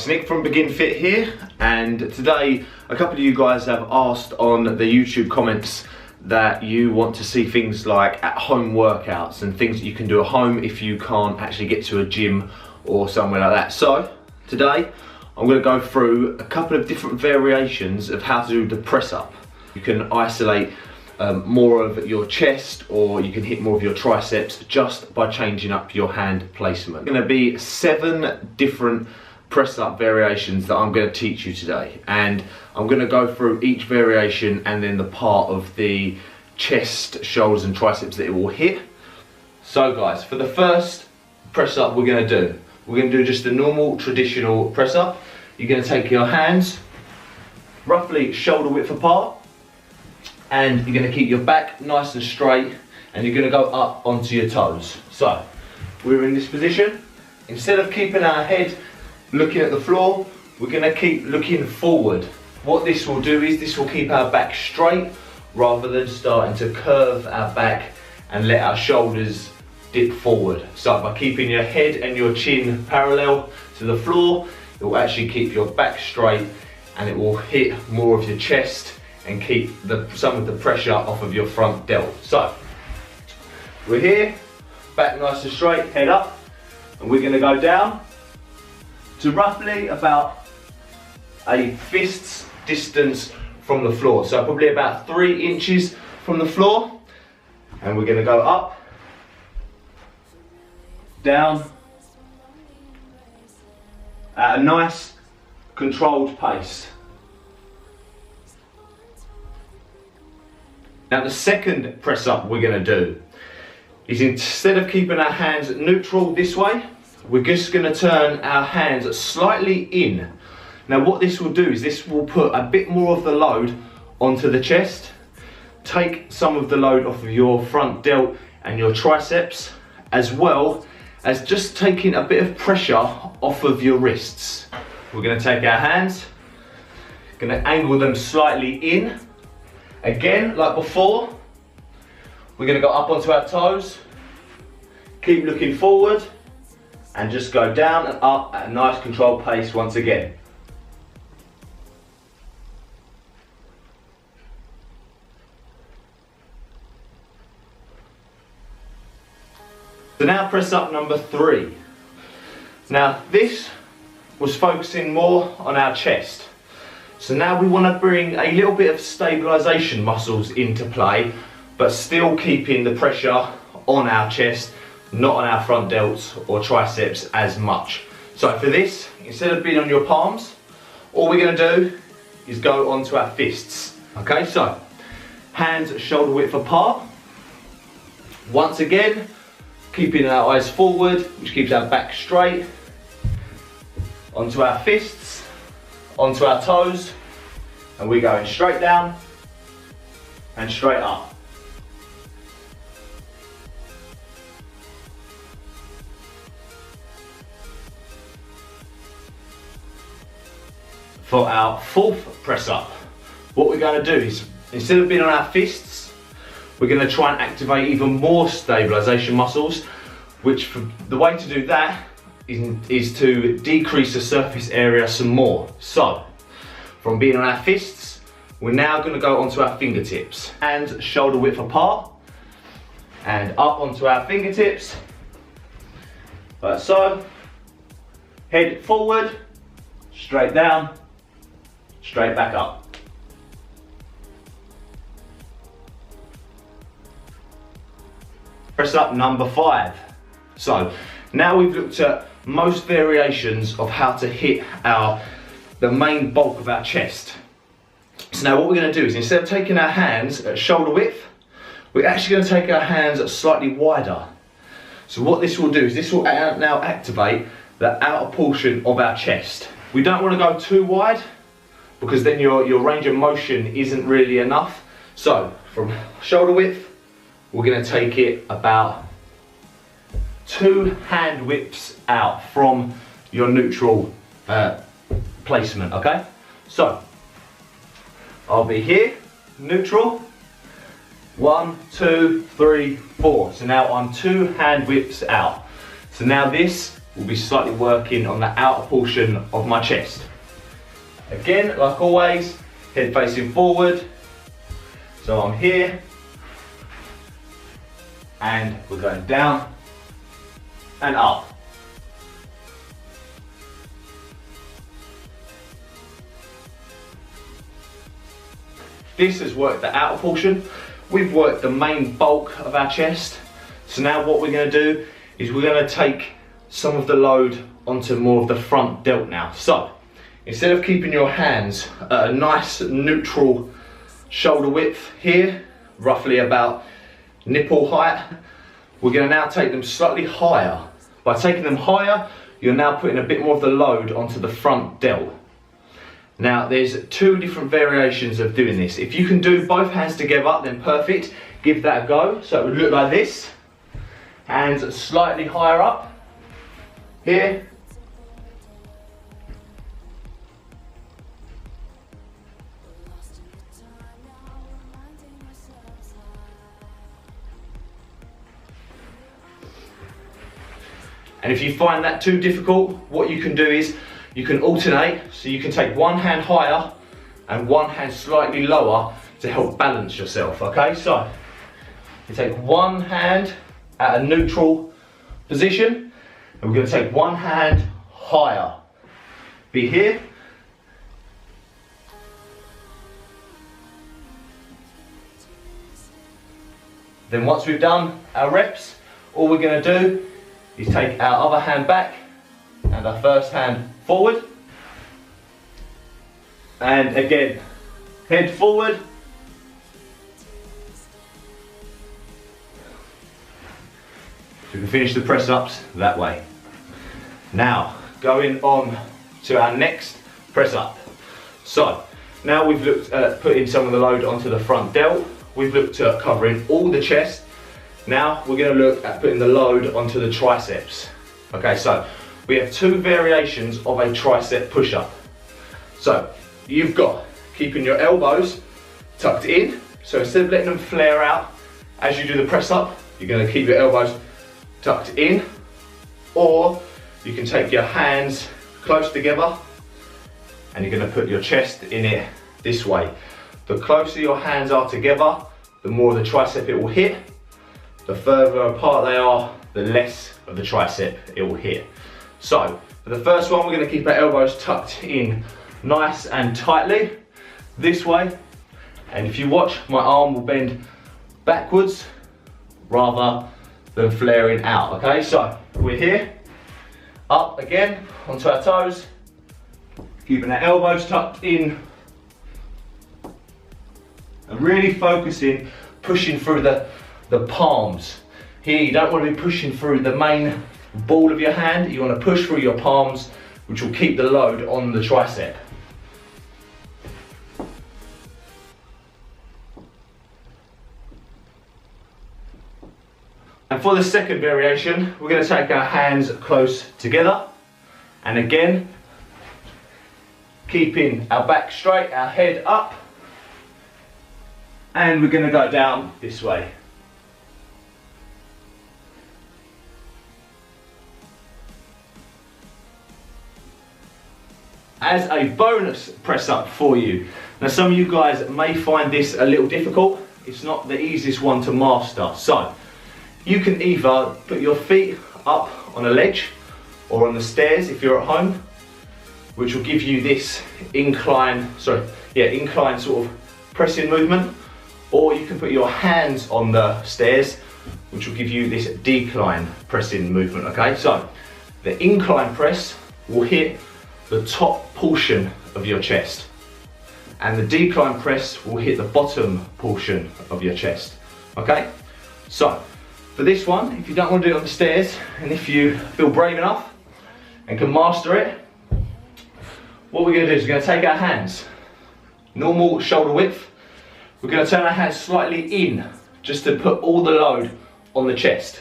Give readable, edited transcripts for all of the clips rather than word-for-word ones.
guys, Nick from Begin Fit here, and today a couple of you guys have asked on the YouTube comments that you want to see things like at home workouts and things that you can do at home if you can't actually get to a gym or somewhere like that. So today I'm going to go through a couple of different variations of how to do the press up. You can isolate more of your chest, or you can hit more of your triceps just by changing up your hand placement. There's going to be 7 different press up variations that I'm going to teach you today, and I'm going to go through each variation and then the part of the chest, shoulders and triceps that it will hit. So guys, for the first press up we're going to do just a normal traditional press up. You're going to take your hands roughly shoulder width apart, and you're going to keep your back nice and straight, and you're going to go up onto your toes. So we're in this position. Instead of keeping our head looking at the floor, we're going to keep looking forward. What this will do is this will keep our back straight rather than starting to curve our back and let our shoulders dip forward. So by keeping your head and your chin parallel to the floor, it will actually keep your back straight, and it will hit more of your chest and keep some of the pressure off of your front delt. So we're here, back nice and straight, head up, and we're going to go down to roughly about a fist's distance from the floor. So probably about 3 inches from the floor, and we're going to go up, down, at a nice controlled pace. Now the second press up we're going to do is, instead of keeping our hands neutral this way, we're just going to turn our hands slightly in. Now what this will do is this will put a bit more of the load onto the chest, take some of the load off of your front delt and your triceps, as well as just taking a bit of pressure off of your wrists. We're going to take our hands, going to angle them slightly in. Again, like before, we're going to go up onto our toes, keep looking forward, and just go down and up at a nice controlled pace once again. So now press up number 3. Now this was focusing more on our chest. So now we want to bring a little bit of stabilisation muscles into play, but still keeping the pressure on our chest, not on our front delts or triceps as much. So for this, instead of being on your palms, all we're going to do is go onto our fists. Okay, so hands shoulder width apart. Once again, keeping our eyes forward, which keeps our back straight. Onto our fists, onto our toes, and we're going straight down and straight up. For our fourth press up, what we're going to do is, instead of being on our fists, we're going to try and activate even more stabilisation muscles, which the way to do that is to decrease the surface area some more. So from being on our fists, we're now going to go onto our fingertips. Hands shoulder width apart and up onto our fingertips, like so. Head forward, straight down, straight back up. Press up number 5. So now we've looked at most variations of how to hit the main bulk of our chest. So now what we're going to do is, instead of taking our hands at shoulder width, we're actually going to take our hands slightly wider. So what this will do is this will now activate the outer portion of our chest. We don't want to go too wide, because then your range of motion isn't really enough. So from shoulder width, we're going to take it about 2 hand widths out from your neutral placement, okay? So I'll be here, neutral, 1, 2, 3, 4. So now I'm 2 hand widths out. So now this will be slightly working on the outer portion of my chest. Again, like always, head facing forward. So I'm here, and we're going down and up. This has worked the outer portion. We've worked the main bulk of our chest. So now what we're going to do is we're going to take some of the load onto more of the front delt now. So instead of keeping your hands at a nice neutral shoulder width here, roughly about nipple height, we're going to now take them slightly higher. By taking them higher, you're now putting a bit more of the load onto the front delt. Now there's two different variations of doing this. If you can do both hands together, then perfect. Give that a go. So it would look like this. Hands slightly higher up. Here. And if you find that too difficult, what you can do is you can alternate, so you can take one hand higher and one hand slightly lower to help balance yourself, okay? So, you take one hand at a neutral position, and we're gonna take one hand higher. Be here. Then once we've done our reps, all we're gonna do is take our other hand back and our first hand forward, and again head forward, so we can finish the press ups that way. Now going on to our next press up. So now we've looked at putting some of the load onto the front delt, we've looked at covering all the chest. Now we're going to look at putting the load onto the triceps. Okay, so we have two variations of a tricep push-up. So you've got keeping your elbows tucked in. So instead of letting them flare out as you do the press up, you're going to keep your elbows tucked in. Or you can take your hands close together and you're going to put your chest in it this way. The closer your hands are together, the more the tricep it will hit. The further apart they are, the less of the tricep it will hit. So, for the first one, we're going to keep our elbows tucked in nice and tightly, this way. And if you watch, my arm will bend backwards rather than flaring out, okay? So, we're here, up again, onto our toes, keeping our elbows tucked in, and really focusing, pushing through the palms. Here, you don't want to be pushing through the main ball of your hand, you want to push through your palms, which will keep the load on the tricep. And for the second variation, we're going to take our hands close together, and again, keeping our back straight, our head up, and we're going to go down this way. As a bonus press up for you. Now some of you guys may find this a little difficult. It's not the easiest one to master. So you can either put your feet up on a ledge or on the stairs if you're at home, which will give you this incline sort of pressing movement, or you can put your hands on the stairs, which will give you this decline pressing movement, okay? So the incline press will hit the top portion of your chest, and the decline press will hit the bottom portion of your chest, okay? So for this one, if you don't want to do it on the stairs, and if you feel brave enough and can master it, what we're going to do is we're going to take our hands, normal shoulder width, we're going to turn our hands slightly in, just to put all the load on the chest.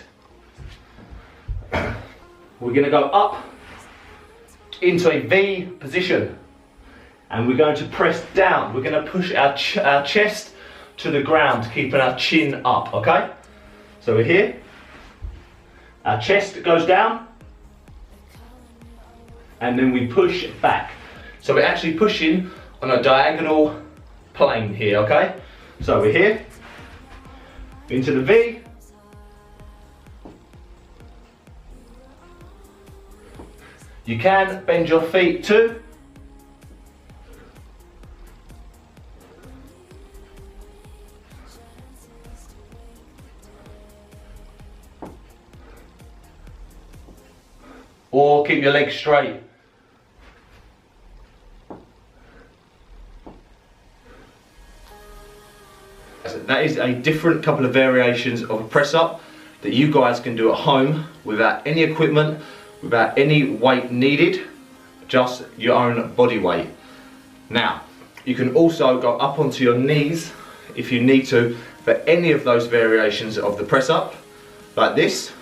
We're going to go up into a V position, and we're going to press down. We're going to push our chest to the ground, keeping our chin up, okay? So we're here, our chest goes down, and then we push back. So we're actually pushing on a diagonal plane here, okay? So we're here, into the V, you can bend your feet too. Or keep your legs straight. That is a different couple of variations of a press up that you guys can do at home without any equipment, without any weight needed, just your own body weight. Now, you can also go up onto your knees if you need to for any of those variations of the press up, like this.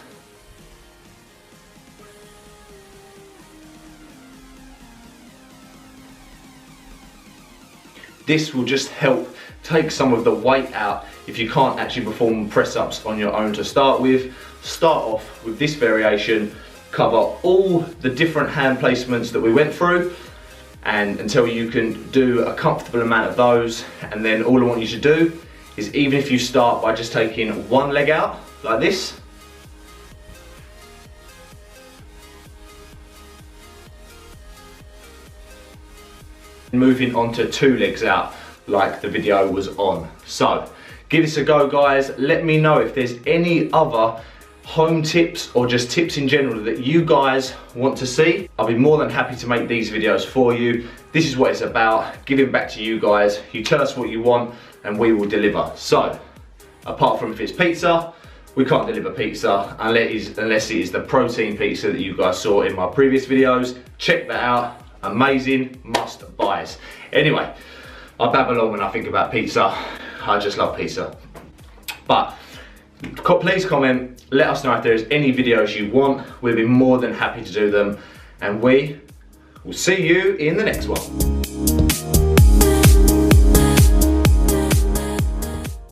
This will just help take some of the weight out if you can't actually perform press ups on your own to start with. Start off with this variation, cover all the different hand placements that we went through, and until you can do a comfortable amount of those. And then all I want you to do is, even if you start by just taking one leg out like this, moving on to two legs out like the video was on. So give this a go, guys. Let me know if there's any other home tips or just tips in general that you guys want to see. I'll be more than happy to make these videos for you. This is what it's about, giving back to you guys. You tell us what you want and we will deliver. So apart from if it's pizza, we can't deliver pizza unless it is the protein pizza that you guys saw in my previous videos. Check that out. Amazing, must buys. Anyway, I babble on when I think about pizza. I just love pizza. But please comment, let us know if there's any videos you want. We'll be more than happy to do them. And we will see you in the next one.